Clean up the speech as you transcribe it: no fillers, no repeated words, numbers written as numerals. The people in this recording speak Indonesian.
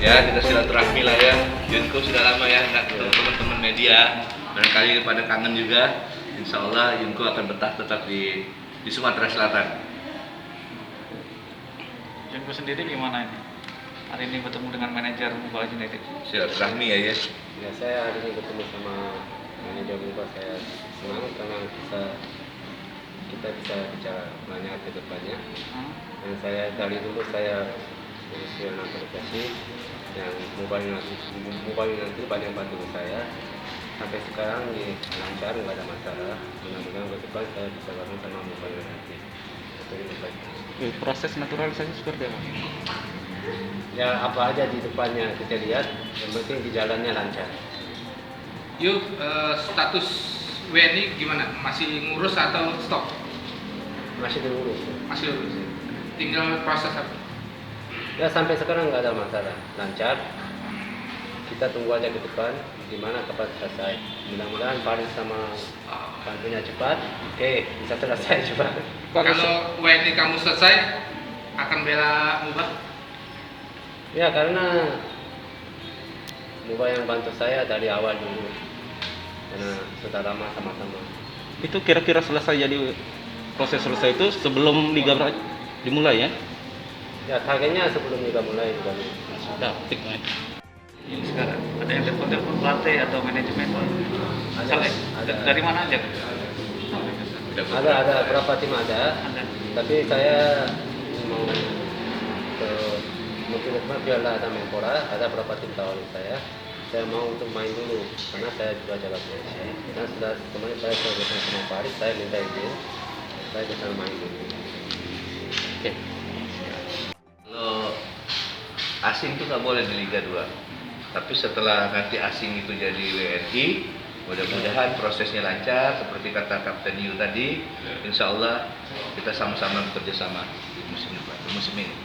Ya, kita silaturahmi lah ya. Yunko sudah lama ya nggak ketemu teman-teman media. Barangkali pada kangen juga. Insya Allah Yunko akan betah tetap di Sumatera Selatan. Yunko sendiri gimana ini? Hari ini bertemu dengan manajer Mubah United. Silaturahmi ya. Ya, saya hari ini ketemu sama manajer Mubah, saya senang karena kita bisa bicara banyak ke depannya. Dan saya dari dulu saya urusan apresiasi yang Mubah nanti banyak bantu saya. Sampai sekarang lancar, nggak ada masalah. Mudah-mudahan ke depan saya bisa bareng sama Mubah nanti. Proses naturalisasi seperti apa? Ya, apa aja di depannya kita lihat, yang penting di jalannya lancar. Yuk, status WNI gimana? Masih ngurus atau stop? Masih diurus. Masih ngurus. Tinggal proses apa? Ya, sampai sekarang nggak ada masalah, lancar. Kita tunggu aja ke depan, gimana kapan selesai. Mudah-mudahan Paris sama bantunya cepat. Oke, bisa selesai cepat. Kalau WNI kamu selesai, akan bela Mubah? Ya, karena Mubah yang bantu saya dari awal dulu, karena sudah lama sama-sama. Itu kira-kira selesai, jadi proses selesai itu sebelum liga dimulai ya? Ya, targetnya sebelum liga mulai juga. Sudah fix ya. Ini sekarang ada yang telepon pelatih atau manajemen? Ada. Dari mana aja? Ada berapa tim ada. Tapi saya mau ke mungkin Piala Menpora, ada berapa tim tawarin saya mau untuk main dulu karena saya juga jaga posisi. Dan sudah kemarin saya bersama sama Paris, saya minta izin saya bisa main dulu. Oke. Kalau asing itu nggak boleh di Liga 2. Tapi setelah nanti asing itu jadi WNI, mudah-mudahan prosesnya lancar seperti kata Kapten Yu tadi. Insya Allah kita sama-sama bekerja sama di musim ini.